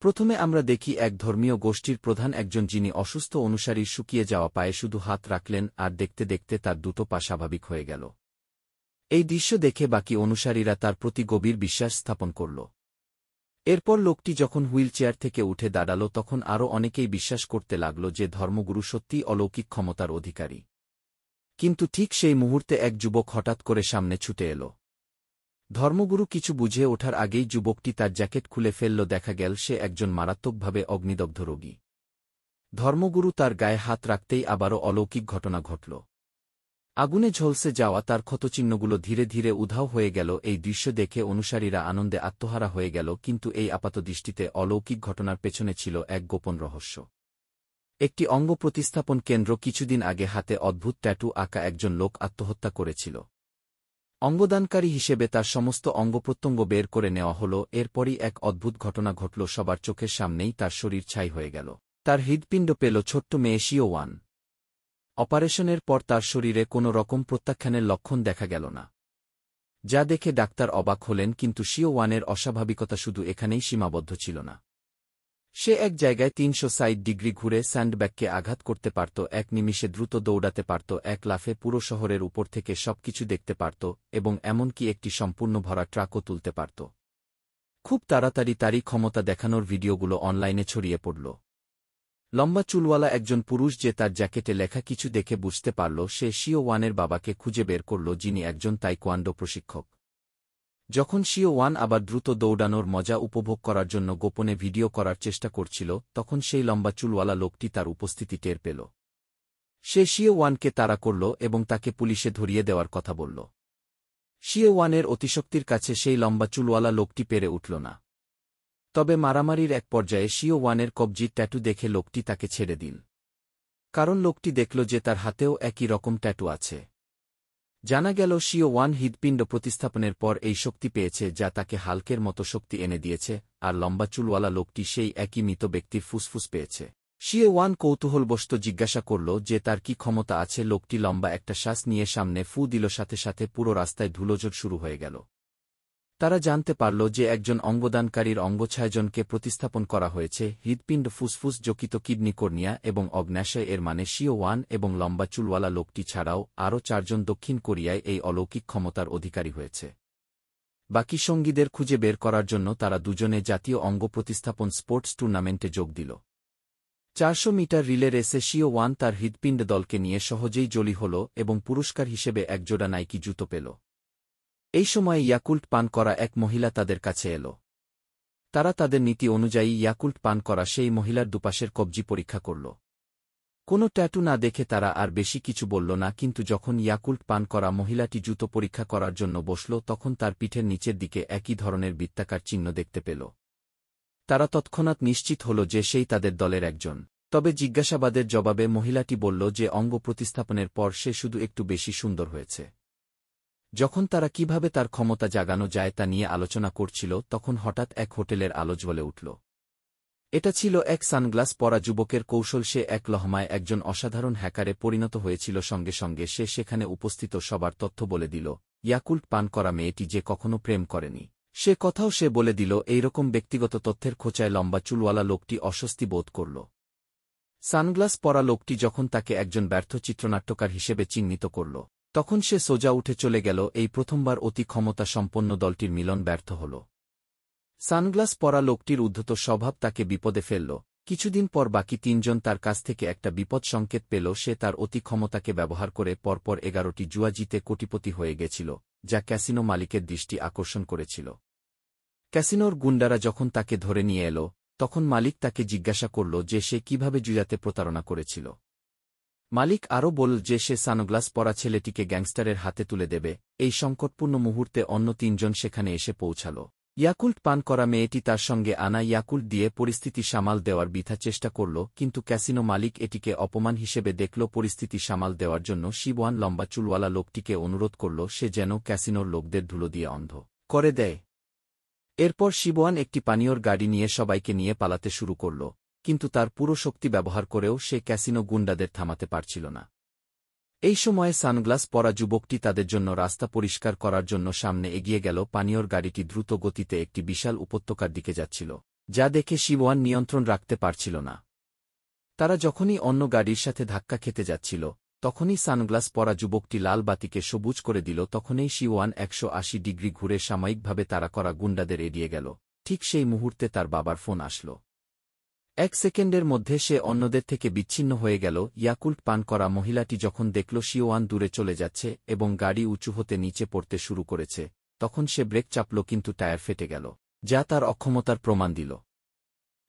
প্রথমে আমরা দেখি এক ধর্মীয় গোষ্ঠীর প্রধান একজন, যিনি অসুস্থ অনুসারীর শুকিয়ে যাওয়া পায়ে শুধু হাত রাখলেন, আর দেখতে দেখতে তার দুটো পা স্বাভাবিক হয়ে গেল। এই দৃশ্য দেখে বাকি অনুসারীরা তার প্রতি গভীর বিশ্বাস স্থাপন করল। এরপর লোকটি যখন হুইল চেয়ার থেকে উঠে দাঁড়াল, তখন আরও অনেকেই বিশ্বাস করতে লাগল যে ধর্মগুরু সত্যিই অলৌকিক ক্ষমতার অধিকারী। কিন্তু ঠিক সেই মুহূর্তে এক যুবক হঠাৎ করে সামনে ছুটে এল। ধর্মগুরু কিছু বুঝে ওঠার আগেই যুবকটি তার জ্যাকেট খুলে ফেলল। দেখা গেল সে একজন মারাত্মকভাবে অগ্নিদগ্ধ রোগী। ধর্মগুরু তার গায়ে হাত রাখতেই আবারও অলৌকিক ঘটনা ঘটল। আগুনে ঝলসে যাওয়া তার ক্ষতচিহ্নগুলো ধীরে ধীরে উধাও হয়ে গেল। এই দৃশ্য দেখে অনুসারীরা আনন্দে আত্মহারা হয়ে গেল, কিন্তু এই আপাতদৃষ্টিতে অলৌকিক ঘটনার পেছনে ছিল এক গোপন রহস্য। একটি অঙ্গ প্রতিস্থাপন কেন্দ্র। কিছুদিন আগে হাতে অদ্ভুত ট্যাটু আঁকা একজন লোক আত্মহত্যা করেছিল। অঙ্গদানকারী হিসেবে তার সমস্ত অঙ্গপ্রত্যঙ্গ বের করে নেওয়া হল। এরপরই এক অদ্ভুত ঘটনা ঘটল। সবার চোখের সামনেই তার শরীর ছাই হয়ে গেল। তার হৃৎপিণ্ড পেল ছোট্ট মেয়ে শিও-ওয়ান। অপারেশনের পর তার শরীরে কোনো রকম প্রত্যাখ্যানের লক্ষণ দেখা গেল না, যা দেখে ডাক্তার অবাক হলেন। কিন্তু শিও-ওয়ানের অস্বাভাবিকতা শুধু এখানেই সীমাবদ্ধ ছিল না। সে এক জায়গায় ৩৬০ ডিগ্রি ঘুরে স্যান্ডব্যাগকে আঘাত করতে পারত, এক নিমিষে দ্রুত দৌড়াতে পারত, এক লাফে পুরো শহরের উপর থেকে সবকিছু দেখতে পারত, এবং এমনকি একটি সম্পূর্ণ ভরা ট্রাকও তুলতে পারত। খুব তাড়াতাড়ি তারই ক্ষমতা দেখানোর ভিডিওগুলো অনলাইনে ছড়িয়ে পড়ল। লম্বা চুলওয়ালা একজন পুরুষ, যে তার জ্যাকেটে লেখা কিছু দেখে বুঝতে পারল সে শিও-ওয়ানের বাবাকে খুঁজে বের করল, যিনি একজন তাইকোয়ান্ডো প্রশিক্ষক। যখন শিও-ওয়ান আবার দ্রুত দৌড়ানোর মজা উপভোগ করার জন্য গোপনে ভিডিও করার চেষ্টা করছিল, তখন সেই লম্বা চুলওয়ালা লোকটি তার উপস্থিতি টের পেল। সে শিও-ওয়ানকে তাড়া করল এবং তাকে পুলিশে ধরিয়ে দেওয়ার কথা বলল। শিও-ওয়ানের অতিশক্তির কাছে সেই লম্বা চুলওয়ালা লোকটি পেরে উঠল না। তবে মারামারির এক পর্যায়ে শিও-ওয়ানের কবজির ট্যাটু দেখে লোকটি তাকে ছেড়ে দিল, কারণ লোকটি দেখল যে তার হাতেও একই রকম ট্যাটু আছে। জানা গেল শিও-ওয়ান হৃৎপিণ্ড প্রতিস্থাপনের পর এই শক্তি পেয়েছে, যা তাকে হাল্কের মতো শক্তি এনে দিয়েছে, আর লম্বা চুলওয়ালা লোকটি সেই একই মৃত ব্যক্তির ফুসফুস পেয়েছে। শিও-ওয়ান কৌতূহলবশত জিজ্ঞাসা করল যে তার কি ক্ষমতা আছে। লোকটি লম্বা একটা শ্বাস নিয়ে সামনে ফু দিল, সাথে সাথে পুরো রাস্তায় ধুলোঝড় শুরু হয়ে গেল। তারা জানতে পারল যে একজন অঙ্গদানকারীর অঙ্গছায়াজনকে প্রতিস্থাপন করা হয়েছে। হৃৎপিণ্ড, ফুসফুস, যকৃত, কিডনি, কর্নিয়া এবং অগ্ন্যাশয়। এর মানে শিও-ওয়ান এবং লম্বা চুলওয়ালা লোকটি ছাড়াও আরও ৪ জন দক্ষিণ কোরিয়ায় এই অলৌকিক ক্ষমতার অধিকারী হয়েছে। বাকি সঙ্গীদের খুঁজে বের করার জন্য তারা দুজনে জাতীয় অঙ্গ প্রতিস্থাপন স্পোর্টস টুর্নামেন্টে যোগ দিল। ৪০০ মিটার রিলে রেসে শিও-ওয়ান তার হৃৎপিণ্ড দলকে নিয়ে সহজেই জয়ী হল এবং পুরস্কার হিসেবে একজোড়া নাইকি জুতো পেল। এই সময়ে ইয়াকুল্ট পান করা এক মহিলা তাদের কাছে এল। তারা তাদের নীতি অনুযায়ী ইয়াকুল্ট পান করা সেই মহিলার দুপাশের কবজি পরীক্ষা করল। কোনো ট্যাটু না দেখে তারা আর বেশি কিছু বলল না, কিন্তু যখন ইয়াকুল্ট পান করা মহিলাটি জুতো পরীক্ষা করার জন্য বসল, তখন তার পিঠের নিচের দিকে একই ধরনের বৃত্তাকার চিহ্ন দেখতে পেল। তারা তৎক্ষণাৎ নিশ্চিত হল যে সেই তাদের দলের একজন। তবে জিজ্ঞাসাবাদের জবাবে মহিলাটি বলল যে অঙ্গ প্রতিস্থাপনের পর সে শুধু একটু বেশি সুন্দর হয়েছে। যখন তারা কিভাবে তার ক্ষমতা জাগানো যায় তা নিয়ে আলোচনা করছিল, তখন হঠাৎ এক হোটেলের আলো জ্বলে উঠল। এটা ছিল এক সানগ্লাস পরা যুবকের কৌশল। সে এক লহমায় একজন অসাধারণ হ্যাকারে পরিণত হয়েছিল। সঙ্গে সঙ্গে সে সেখানে উপস্থিত সবার তথ্য বলে দিল। ইয়াকুল্ট পান করা মেয়েটি যে কখনো প্রেম করেনি সে কথাও সে বলে দিল। এইরকম ব্যক্তিগত তথ্যের খোঁচায় লম্বা চুলওয়ালা লোকটি অস্বস্তি বোধ করল। সানগ্লাস পরা লোকটি যখন তাকে একজন ব্যর্থ চিত্রনাট্যকার হিসেবে চিহ্নিত করল, তখন সে সোজা উঠে চলে গেল। এই প্রথমবার অতি ক্ষমতা সম্পন্ন দলটির মিলন ব্যর্থ হল। সানগ্লাস পরা লোকটির উদ্ধত স্বভাব তাকে বিপদে ফেলল। কিছুদিন পর বাকি ৩ জন তার কাছ থেকে একটা বিপদ সংকেত পেল। সে তার অতি ক্ষমতাকে ব্যবহার করে পরপর ১১টি জুয়া জিতে কোটিপতি হয়ে গেছিল, যা ক্যাসিনো মালিকের দৃষ্টি আকর্ষণ করেছিল। ক্যাসিনোর গুন্ডারা যখন তাকে ধরে নিয়ে এল, তখন মালিক তাকে জিজ্ঞাসা করল যে সে কিভাবে জুয়াতে প্রতারণা করেছিল। মালিক আরও বলল যে সে সানগ্লাস পরা ছেলেটিকে গ্যাংস্টারের হাতে তুলে দেবে। এই সংকটপূর্ণ মুহূর্তে অন্য ৩ জন সেখানে এসে পৌঁছাল। ইয়াকুল্ট পান করা মেয়েটি তার সঙ্গে আনা ইয়াকুল্ট দিয়ে পরিস্থিতি সামাল দেওয়ার বৃথা চেষ্টা করল, কিন্তু ক্যাসিনো মালিক এটিকে অপমান হিসেবে দেখল। পরিস্থিতি সামাল দেওয়ার জন্য শিবওয়ান লম্বা চুলওয়ালা লোকটিকে অনুরোধ করল সে যেন ক্যাসিনোর লোকদের ধুলো দিয়ে অন্ধ করে দেয়। এরপর শিবওয়ান একটি পানীয়র গাড়ি নিয়ে সবাইকে নিয়ে পালাতে শুরু করল, কিন্তু তার পুরো শক্তি ব্যবহার করেও সে ক্যাসিনো গুন্ডাদের থামাতে পারছিল না। এই সময়ে সানগ্লাস পরা যুবকটি তাদের জন্য রাস্তা পরিষ্কার করার জন্য সামনে এগিয়ে গেল। পানীয়র গাড়িটি দ্রুত গতিতে একটি বিশাল উপত্যকার দিকে যাচ্ছিল। যা দেখে শিওয়ান নিয়ন্ত্রণ রাখতে পারছিল না। তারা যখনই অন্য গাড়ির সাথে ধাক্কা খেতে যাচ্ছিল, তখনই সানগ্লাস পরা যুবকটি লাল বাতিকে সবুজ করে দিল। তখনই শিওয়ান 180 ডিগ্রি ঘুরে সাময়িকভাবে তাড়া করা গুন্ডাদের এড়িয়ে গেল। ঠিক সেই মুহূর্তে তার বাবার ফোন আসল। 1 সেকেন্ডের মধ্যে সে অন্যদের থেকে বিচ্ছিন্ন হয়ে গেল। ইয়াকুল্ট পান করা মহিলাটি যখন দেখল শিওয়ান দূরে চলে যাচ্ছে এবং গাড়ি উঁচু হতে নিচে পড়তে শুরু করেছে, তখন সে ব্রেক চাপল, কিন্তু টায়ার ফেটে গেল, যা তার অক্ষমতার প্রমাণ দিল।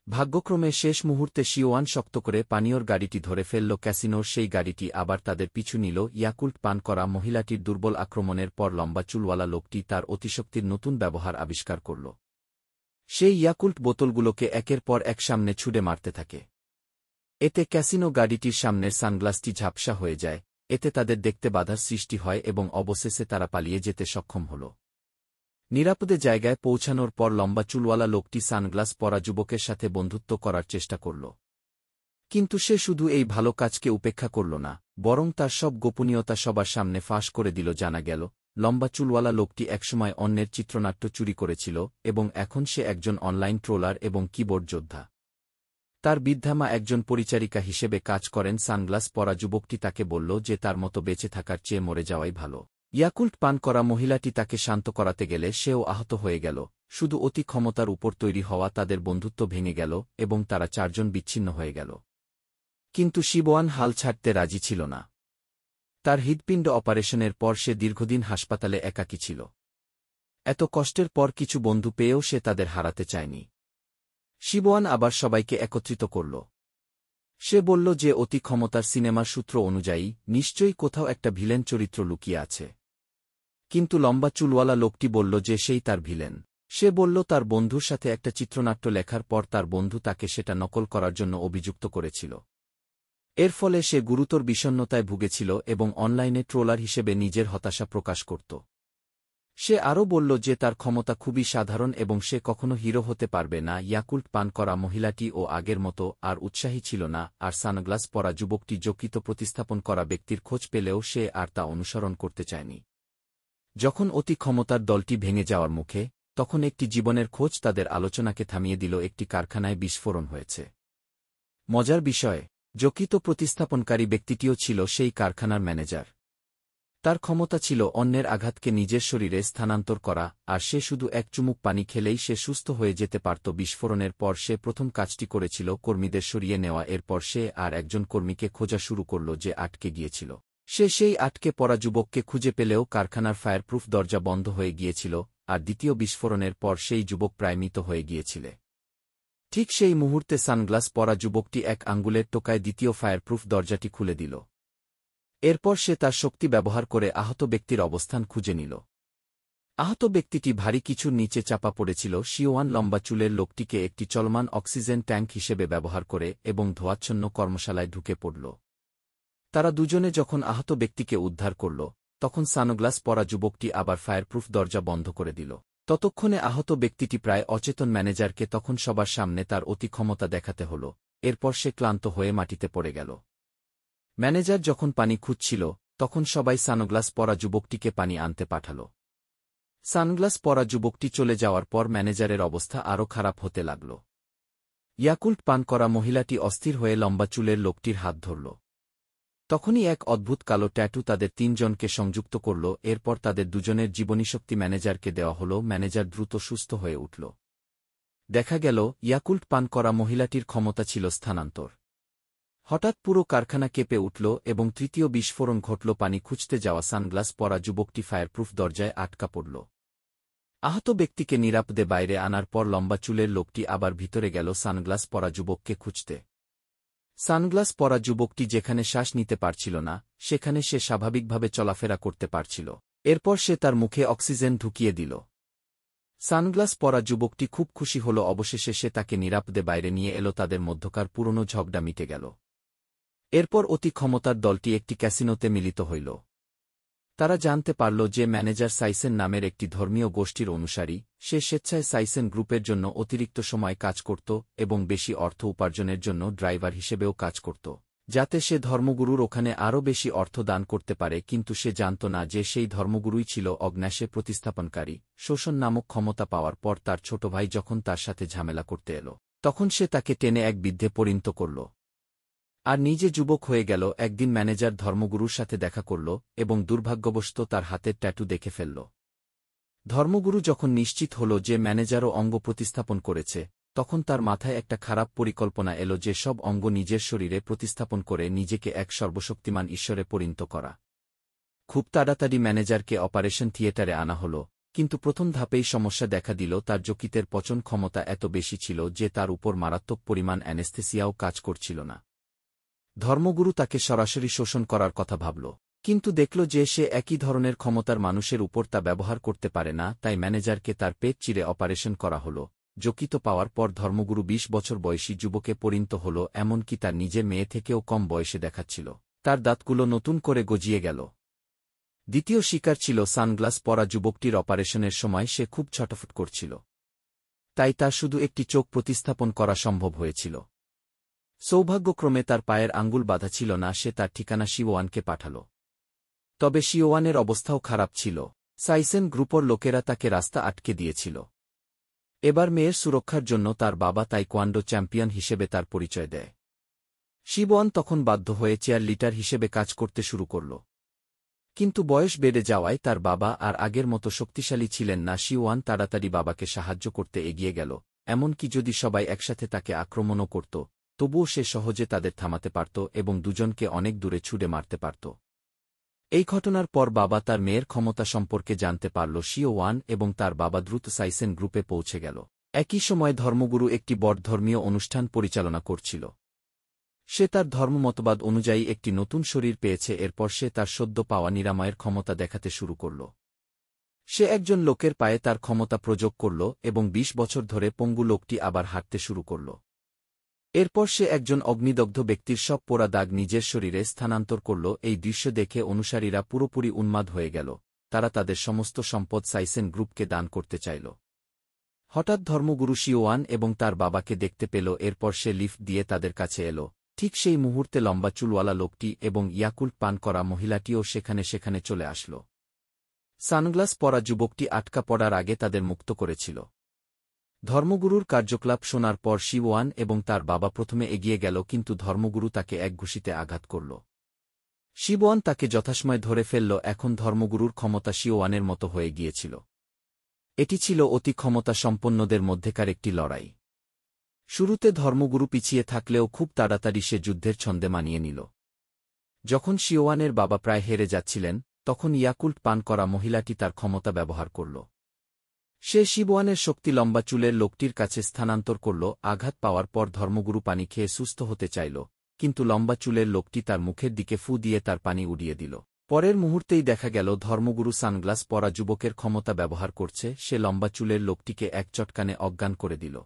ভাগ্যক্রমে শেষ মুহূর্তে শিওয়ান শক্ত করে পানীয়র গাড়িটি ধরে ফেলল। ক্যাসিনোর সেই গাড়িটি আবার তাদের পিছু নিল। ইয়াকুল্ট পান করা মহিলাটির দুর্বল আক্রমণের পর লম্বা চুলওয়ালা লোকটি তার অতিশক্তির নতুন ব্যবহার আবিষ্কার করল। সেই ইয়াকুল্ট বোতলগুলোকে একের পর এক সামনে ছুঁড়ে মারতে থাকে। এতে ক্যাসিনো গাড়িটির সামনের সানগ্লাসটি ঝাপসা হয়ে যায়। এতে তাদের দেখতে বাধার সৃষ্টি হয় এবং অবশেষে তারা পালিয়ে যেতে সক্ষম হল। নিরাপদে জায়গায় পৌঁছানোর পর লম্বা চুলওয়ালা লোকটি সানগ্লাস পরা যুবকের সাথে বন্ধুত্ব করার চেষ্টা করল। কিন্তু সে শুধু এই ভালো কাজকে উপেক্ষা করল না, বরং তার সব গোপনীয়তা সবার সামনে ফাঁস করে দিল। জানা গেল, লম্বা চুলওয়ালা লোকটি একসময় অন্যের চিত্রনাট্য চুরি করেছিল এবং এখন সে একজন অনলাইন ট্রোলার এবং কিবোর্ড যোদ্ধা। তার বৃদ্ধা মা একজন পরিচারিকা হিসেবে কাজ করেন। সানগ্লাস পরা যুবকটি তাকে বলল যে তার মতো বেঁচে থাকার চেয়ে মরে যাওয়াই ভালো। ইয়াকুল্ট পান করা মহিলাটি তাকে শান্ত করাতে গেলে সেও আহত হয়ে গেল। শুধু অতি ক্ষমতার উপর তৈরি হওয়া তাদের বন্ধুত্ব ভেঙে গেল এবং তারা চারজন বিচ্ছিন্ন হয়ে গেল। কিন্তু শিবওয়ান হাল ছাড়তে রাজি ছিল না। তার হৃৎপিণ্ড অপারেশনের পর সে দীর্ঘদিন হাসপাতালে একাকী ছিল। এত কষ্টের পর কিছু বন্ধু পেয়েও সে তাদের হারাতে চায়নি। শিবওয়ান আবার সবাইকে একত্রিত করল। সে বলল যে অতি ক্ষমতার সিনেমার সূত্র অনুযায়ী নিশ্চয়ই কোথাও একটা ভিলেন চরিত্র লুকিয়ে আছে। কিন্তু লম্বা চুলওয়ালা লোকটি বলল যে সেই তার ভিলেন। সে বলল তার বন্ধুর সাথে একটা চিত্রনাট্য লেখার পর তার বন্ধু তাকে সেটা নকল করার জন্য অভিযুক্ত করেছিল। এর ফলে সে গুরুতর বিষণ্ণতায় ভুগেছিল এবং অনলাইনে ট্রোলার হিসেবে নিজের হতাশা প্রকাশ করত। সে আরও বলল যে তার ক্ষমতা খুবই সাধারণ এবং সে কখনো হিরো হতে পারবে না। ইয়াকুল্ট পান করা মহিলাটি ও আগের মতো আর উৎসাহী ছিল না, আর সানগ্লাস পরা যুবকটি যকৃত প্রতিস্থাপন করা ব্যক্তির খোঁজ পেলেও সে আর তা অনুসরণ করতে চায়নি। যখন অতি ক্ষমতার দলটি ভেঙে যাওয়ার মুখে, তখন একটি জীবনের খোঁজ তাদের আলোচনাকে থামিয়ে দিল। একটি কারখানায় বিস্ফোরণ হয়েছে। মজার বিষয়, যকৃত প্রতিস্থাপনকারী ব্যক্তিটিও ছিল সেই কারখানার ম্যানেজার। তার ক্ষমতা ছিল অন্যের আঘাতকে নিজের শরীরে স্থানান্তর করা, আর সে শুধু এক চুমুক পানি খেলেই সে সুস্থ হয়ে যেতে পারত। বিস্ফোরণের পর সে প্রথম কাজটি করেছিল কর্মীদের সরিয়ে নেওয়া। এরপর সে আর একজন কর্মীকে খোঁজা শুরু করল যে আটকে গিয়েছিল। সে সেই আটকে পড়া যুবককে খুঁজে পেলেও কারখানার ফায়ারপ্রুফ দরজা বন্ধ হয়ে গিয়েছিল, আর দ্বিতীয় বিস্ফোরণের পর সেই যুবক প্রায় মৃত হয়ে গিয়েছিল। ঠিক সেই মুহূর্তে সানগ্লাস পরা যুবকটি এক আঙ্গুলের টোকায় দ্বিতীয় ফায়ারপ্রুফ দরজাটি খুলে দিল। এরপর সে তার শক্তি ব্যবহার করে আহত ব্যক্তির অবস্থান খুঁজে নিল। আহত ব্যক্তিটি ভারী কিছুর নিচে চাপা পড়েছিল। শিওয়ান লম্বা চুলের লোকটিকে একটি চলমান অক্সিজেন ট্যাঙ্ক হিসেবে ব্যবহার করে এবং ধোঁয়াচ্ছন্ন কর্মশালায় ঢুকে পড়ল। তারা দুজনে যখন আহত ব্যক্তিকে উদ্ধার করল, তখন সানগ্লাস পরা যুবকটি আবার ফায়ারপ্রুফ দরজা বন্ধ করে দিল। ততক্ষণে আহত ব্যক্তিটি প্রায় অচেতন। ম্যানেজারকে তখন সবার সামনে তার অতি ক্ষমতা দেখাতে হল। এরপর সে ক্লান্ত হয়ে মাটিতে পড়ে গেল। ম্যানেজার যখন পানি খুঁজছিল, তখন সবাই সানগ্লাস পরা যুবকটিকে পানি আনতে পাঠাল। সানগ্লাস পরা যুবকটি চলে যাওয়ার পর ম্যানেজারের অবস্থা আরও খারাপ হতে লাগল। ইয়াকুল্ট পান করা মহিলাটি অস্থির হয়ে লম্বা চুলের লোকটির হাত ধরল। তখনই এক অদ্ভুত কালো ট্যাটু তাদের তিনজনকে সংযুক্ত করল। এরপর তাদের দুজনের জীবনীশক্তি ম্যানেজারকে দেওয়া হল। ম্যানেজার দ্রুত সুস্থ হয়ে উঠল। দেখা গেল, ইয়াকুল্ট পান করা মহিলাটির ক্ষমতা ছিল স্থানান্তর। হঠাৎ পুরো কারখানা কেঁপে উঠল এবং তৃতীয় বিস্ফোরণ ঘটল। পানি খুঁজতে যাওয়া সানগ্লাস পরা যুবকটি ফায়ারপ্রুফ দরজায় আটকা পড়ল। আহত ব্যক্তিকে নিরাপদে বাইরে আনার পর লম্বা চুলের লোকটি আবার ভিতরে গেল সানগ্লাস পরা যুবককে খুঁজতে। সানগ্লাস পরা যুবকটি যেখানে শ্বাস নিতে পারছিল না, সেখানে সে স্বাভাবিকভাবে চলাফেরা করতে পারছিল। এরপর সে তার মুখে অক্সিজেন ঢুকিয়ে দিল। সানগ্লাস পরা যুবকটি খুব খুশি হল। অবশেষে সে তাকে নিরাপদে বাইরে নিয়ে এলো। তাদের মধ্যকার পুরনো ঝগড়া মিটে গেল। এরপর অতি ক্ষমতার দলটি একটি ক্যাসিনোতে মিলিত হইল। তারা জানতে পারল যে ম্যানেজার সাইসেন নামের একটি ধর্মীয় গোষ্ঠীর অনুসারী। সে স্বেচ্ছায় সাইসেন গ্রুপের জন্য অতিরিক্ত সময় কাজ করত এবং বেশি অর্থ উপার্জনের জন্য ড্রাইভার হিসেবেও কাজ করত। যাতে সে ধর্মগুরুর ওখানে আরও বেশি অর্থ দান করতে পারে, কিন্তু সে জানত না যে সেই ধর্মগুরুই ছিল অগ্ন্যাশে প্রতিস্থাপনকারী। শোষণ নামক ক্ষমতা পাওয়ার পর তার ছোট ভাই যখন তার সাথে ঝামেলা করতে এলো, তখন সে তাকে টেনে এক বৃদ্ধে পরিণত করল আর নিজে যুবক হয়ে গেল। একদিন ম্যানেজার ধর্মগুরুর সাথে দেখা করল এবং দুর্ভাগ্যবশত তার হাতের ট্যাটু দেখে ফেলল। ধর্মগুরু যখন নিশ্চিত হল যে ম্যানেজারও অঙ্গ প্রতিস্থাপন করেছে, তখন তার মাথায় একটা খারাপ পরিকল্পনা এলো যে সব অঙ্গ নিজের শরীরে প্রতিস্থাপন করে নিজেকে এক সর্বশক্তিমান ঈশ্বরে পরিণত করা। খুব তাড়াতাড়ি ম্যানেজারকে অপারেশন থিয়েটারে আনা হল, কিন্তু প্রথম ধাপেই সমস্যা দেখা দিল। তার যকৃতের পচন ক্ষমতা এত বেশি ছিল যে তার উপর মারাত্মক পরিমাণ অ্যানেস্থেসিয়াও কাজ করছিল না। ধর্মগুরু তাকে সরাসরি শোষণ করার কথা ভাবল, কিন্তু দেখল যে সে একই ধরনের ক্ষমতার মানুষের উপর তা ব্যবহার করতে পারে না। তাই ম্যানেজারকে তার পেট চিরে অপারেশন করা হল। যকৃত পাওয়ার পর ধর্মগুরু 20 বছর বয়সী যুবকে পরিণত হল, এমনকি তার নিজের মেয়ে থেকেও কম বয়সে দেখাচ্ছিল। তার দাঁতগুলো নতুন করে গজিয়ে গেল। দ্বিতীয় শিকার ছিল সানগ্লাস পরা যুবকটির। অপারেশনের সময় সে খুব ছটফট করছিল, তাই তার শুধু একটি চোখ প্রতিস্থাপন করা সম্ভব হয়েছিল। সৌভাগ্যক্রমে তার পায়ের আঙ্গুল বাঁধা ছিল না। সে তার ঠিকানা শিওয়ানকে পাঠাল, তবে শিওয়ানের অবস্থাও খারাপ ছিল। সাইসেন গ্রুপর লোকেরা তাকে রাস্তা আটকে দিয়েছিল। এবার মেয়ের সুরক্ষার জন্য তার বাবা তাইকোয়ান্ডো চ্যাম্পিয়ন হিসেবে তার পরিচয় দেয়। শিওয়ান তখন বাধ্য হয়ে চেয়ার লিটার হিসেবে কাজ করতে শুরু করল, কিন্তু বয়স বেড়ে যাওয়ায় তার বাবা আর আগের মতো শক্তিশালী ছিলেন না। শিওয়ান তাড়াতাড়ি বাবাকে সাহায্য করতে এগিয়ে গেল, এমনকি যদি সবাই একসাথে তাকে আক্রমণও করত, তবুও সে সহজে তাদের থামাতে পারত এবং দুজনকে অনেক দূরে ছুড়ে মারতে পারত। এই ঘটনার পর বাবা তার মেয়ের ক্ষমতা সম্পর্কে জানতে পারল শিওয়ান, এবং তার বাবা দ্রুত সাইসেন গ্রুপে পৌঁছে গেল। একই সময় ধর্মগুরু একটি বড় ধর্মীয় অনুষ্ঠান পরিচালনা করছিল। সে তার ধর্মমতবাদ অনুযায়ী একটি নতুন শরীর পেয়েছে। এরপর সে তার সদ্য পাওয়া নিরাময়ের ক্ষমতা দেখাতে শুরু করল। সে একজন লোকের পায়ে তার ক্ষমতা প্রয়োগ করল এবং 20 বছর ধরে পঙ্গু লোকটি আবার হাঁটতে শুরু করল। এরপর সে একজন অগ্নিদগ্ধ ব্যক্তির সব পোড়া দাগ নিজের শরীরে স্থানান্তর করল। এই দৃশ্য দেখে অনুসারীরা পুরোপুরি উন্মাদ হয়ে গেল। তারা তাদের সমস্ত সম্পদ সাইসেন গ্রুপকে দান করতে চাইল। হঠাৎ ধর্মগুরু শিওয়ান এবং তার বাবাকে দেখতে পেল। এরপর সে লিফট দিয়ে তাদের কাছে এলো। ঠিক সেই মুহূর্তে লম্বা চুলওয়ালা লোকটি এবং ইয়াকুল্ট পান করা মহিলাটিও সেখানে চলে আসল। সানগ্লাস পরা যুবকটি আটকা পড়ার আগে তাদের মুক্ত করেছিল। ধর্মগুরুর কার্যকলাপ শোনার পর শিওয়ান এবং তার বাবা প্রথমে এগিয়ে গেল, কিন্তু ধর্মগুরু তাকে এক ঘুষিতে আঘাত করল। শিওয়ান তাকে যথাসময় ধরে ফেলল। এখন ধর্মগুরুর ক্ষমতা শিওয়ানের মতো হয়ে গিয়েছিল। এটি ছিল অতি ক্ষমতা সম্পন্নদের মধ্যেকার একটি লড়াই। শুরুতে ধর্মগুরু পিছিয়ে থাকলেও খুব তাড়াতাড়ি সে যুদ্ধের ছন্দে মানিয়ে নিল। যখন শিওয়ানের বাবা প্রায় হেরে যাচ্ছিলেন, তখন ইয়াকুল্ট পান করা মহিলাটি তার ক্ষমতা ব্যবহার করল। সে শিওয়ানের শক্তি লম্বা চুলের লোকটির কাছে স্থানান্তর করল। আঘাত পাওয়ার পর ধর্মগুরু পানি খেয়ে সুস্থ হতে চাইল, কিন্তু লম্বা চুলের লোকটি তার মুখের দিকে ফু দিয়ে তার পানি উড়িয়ে দিল। পরের মুহূর্তেই দেখা গেল ধর্মগুরু সানগ্লাস পরা যুবকের ক্ষমতা ব্যবহার করছে। সে লম্বা চুলের লোকটিকে এক চটকানে অজ্ঞান করে দিল।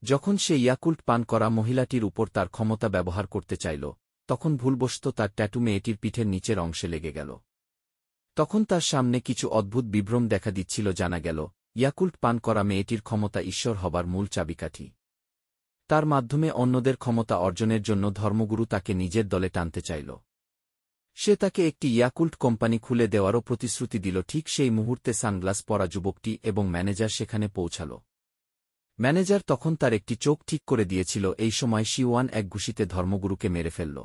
যখন সে ইয়াকুল্ট পান করা মহিলাটির উপর তার ক্ষমতা ব্যবহার করতে চাইল, তখন ভুলবশত তার ট্যাটু মেয়েটির পিঠের নিচের অংশে লেগে গেল। তখন তার সামনে কিছু অদ্ভুত বিভ্রম দেখা দিচ্ছিল। জানা গেল ইয়াকুল্ট পান করা মেয়েটির ক্ষমতা ঈশ্বর হবার মূল চাবিকাঠি। তার মাধ্যমে অন্যদের ক্ষমতা অর্জনের জন্য ধর্মগুরু তাকে নিজের দলে টানতে চাইল। সে তাকে একটি ইয়াকুল্ট কোম্পানি খুলে দেওয়ারও প্রতিশ্রুতি দিল। ঠিক সেই মুহূর্তে সানগ্লাস পরা যুবকটি এবং ম্যানেজার সেখানে পৌঁছাল। ম্যানেজার তখন তার একটি চোখ ঠিক করে দিয়েছিল। এই সময় শিওয়ান এক ঘুষিতে ধর্মগুরুকে মেরে ফেলল।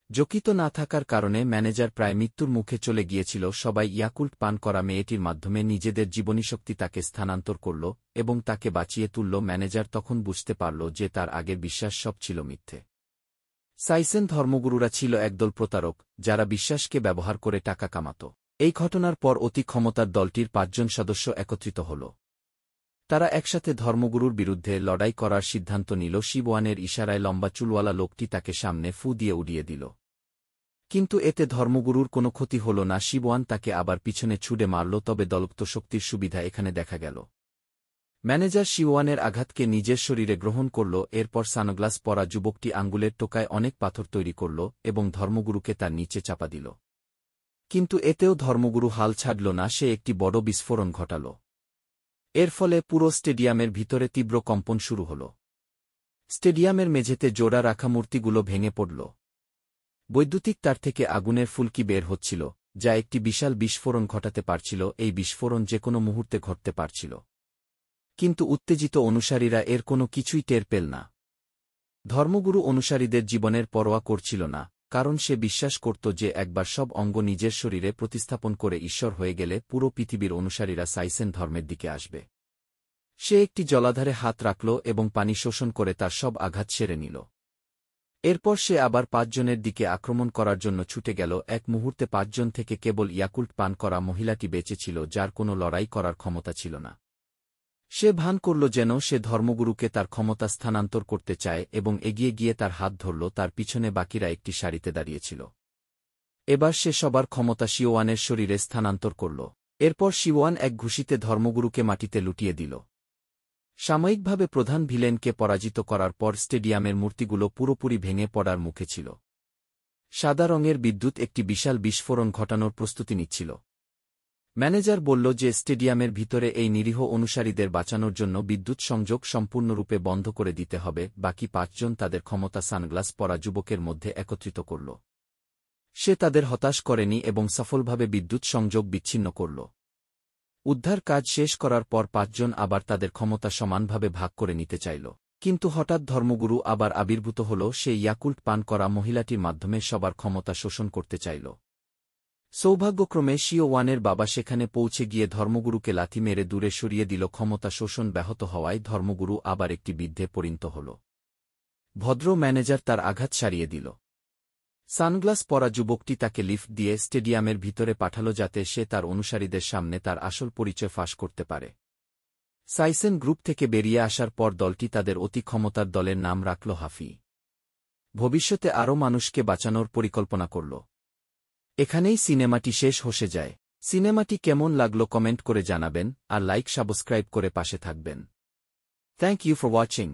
যকৃত না থাকার কারণে ম্যানেজার প্রায় মৃত্যুর মুখে চলে গিয়েছিল। সবাই ইয়াকুল্ট পান করা মেয়েটির মাধ্যমে নিজেদের জীবনীশক্তি তাকে স্থানান্তর করল এবং তাকে বাঁচিয়ে তুলল। ম্যানেজার তখন বুঝতে পারল যে তার আগের বিশ্বাস সব ছিল মিথ্যে। সাইসেন ধর্মগুরুরা ছিল একদল প্রতারক, যারা বিশ্বাসকে ব্যবহার করে টাকা কামাত। এই ঘটনার পর অতি ক্ষমতার দলটির 5 জন সদস্য একত্রিত হল। তারা একসাথে ধর্মগুরুর বিরুদ্ধে লড়াই করার সিদ্ধান্ত নিল। শিওয়ানের ইশারায় লম্বা চুলওয়ালা লোকটি তাকে সামনে ফু দিয়ে উড়িয়ে দিল, কিন্তু এতে ধর্মগুরুর কোনো ক্ষতি হল না। শিওয়ান তাকে আবার পিছনে ছুড়ে মারল। তবে দলগত শক্তির সুবিধা এখানে দেখা গেল। ম্যানেজার শিওয়ানের আঘাতকে নিজের শরীরে গ্রহণ করল। এরপর সানগ্লাস পরা যুবকটি আঙ্গুলের টোকায় অনেক পাথর তৈরি করল এবং ধর্মগুরুকে তার নিচে চাপা দিল। কিন্তু এতেও ধর্মগুরু হাল ছাড়ল না। সে একটি বড় বিস্ফোরণ ঘটাল। এর ফলে পুরো স্টেডিয়ামের ভিতরে তীব্র কম্পন শুরু হল। স্টেডিয়ামের মেঝেতে জোড়া রাখা মূর্তিগুলো ভেঙে পড়ল। বৈদ্যুতিক তার থেকে আগুনের ফুলকি বের হচ্ছিল, যা একটি বিশাল বিস্ফোরণ ঘটাতে পারছিল। এই বিস্ফোরণ যে কোনো মুহূর্তে ঘটতে পারছিল। কিন্তু উত্তেজিত অনুসারীরা এর কোনো কিছুই টের পেল না। ধর্মগুরু অনুসারীদের জীবনের পরোয়া করছিল না, কারণ সে বিশ্বাস করত যে একবার সব অঙ্গ নিজের শরীরে প্রতিস্থাপন করে ঈশ্বর হয়ে গেলে পুরো পৃথিবীর অনুসারীরা সাইসেন ধর্মের দিকে আসবে। সে একটি জলাধারে হাত রাখল এবং পানি শোষণ করে তার সব আঘাত সেরে নিল। এরপর সে আবার 5 জনের দিকে আক্রমণ করার জন্য ছুটে গেল। এক মুহূর্তে 5 জন থেকে কেবল ইয়াকুল্ট পান করা মহিলাটি বেঁচে ছিল, যার কোনো লড়াই করার ক্ষমতা ছিল না। সে ভান করল যেন সে ধর্মগুরুকে তার ক্ষমতা স্থানান্তর করতে চায় এবং এগিয়ে গিয়ে তার হাত ধরল। তার পিছনে বাকিরা একটি সারিতে দাঁড়িয়েছিল। এবার সে সবার ক্ষমতা শিওয়ানের শরীরে স্থানান্তর করল। এরপর শিওয়ান এক ঘুষিতে ধর্মগুরুকে মাটিতে লুটিয়ে দিল। সাময়িকভাবে প্রধান ভিলেনকে পরাজিত করার পর স্টেডিয়ামের মূর্তিগুলো পুরোপুরি ভেঙে পড়ার মুখে ছিল। সাদা রঙের বিদ্যুৎ একটি বিশাল বিস্ফোরণ ঘটানোর প্রস্তুতি নিচ্ছিল। ম্যানেজার বলল যে স্টেডিয়ামের ভিতরে এই নিরীহ অনুসারীদের বাঁচানোর জন্য বিদ্যুৎ সংযোগ সম্পূর্ণরূপে বন্ধ করে দিতে হবে। বাকি 5 জন তাদের ক্ষমতা সানগ্লাস পরা যুবকের মধ্যে একত্রিত করল। সে তাদের হতাশ করেনি এবং সফলভাবে বিদ্যুৎ সংযোগ বিচ্ছিন্ন করল। উদ্ধার কাজ শেষ করার পর 5 জন আবার তাদের ক্ষমতা সমানভাবে ভাগ করে নিতে চাইল। কিন্তু হঠাৎ ধর্মগুরু আবার আবির্ভূত হল। সে ইয়াকুল্ট পান করা মহিলাটির মাধ্যমে সবার ক্ষমতা শোষণ করতে চাইল। সৌভাগ্যক্রমে শিওয়ানের বাবা সেখানে পৌঁছে গিয়ে ধর্মগুরুকে লাথি মেরে দূরে সরিয়ে দিল। ক্ষমতা শোষণ ব্যাহত হওয়ায় ধর্মগুরু আবার একটি বৃদ্ধে পরিণত হল। ভদ্র ম্যানেজার তার আঘাত সারিয়ে দিল। সানগ্লাস পরা যুবকটি তাকে লিফট দিয়ে স্টেডিয়ামের ভিতরে পাঠাল যাতে সে তার অনুসারীদের সামনে তার আসল পরিচয় ফাঁস করতে পারে। সাইসেন গ্রুপ থেকে বেরিয়ে আসার পর দলটি তাদের অতি ক্ষমতার দলের নাম রাখল হাফি। ভবিষ্যতে আরও মানুষকে বাঁচানোর পরিকল্পনা করল। এখানেই সিনেমাটি শেষ হয়ে যায়। সিনেমাটি কেমন লাগলো কমেন্ট করে জানাবেন আর লাইক সাবস্ক্রাইব করে পাশে থাকবেন। Thank you for watching.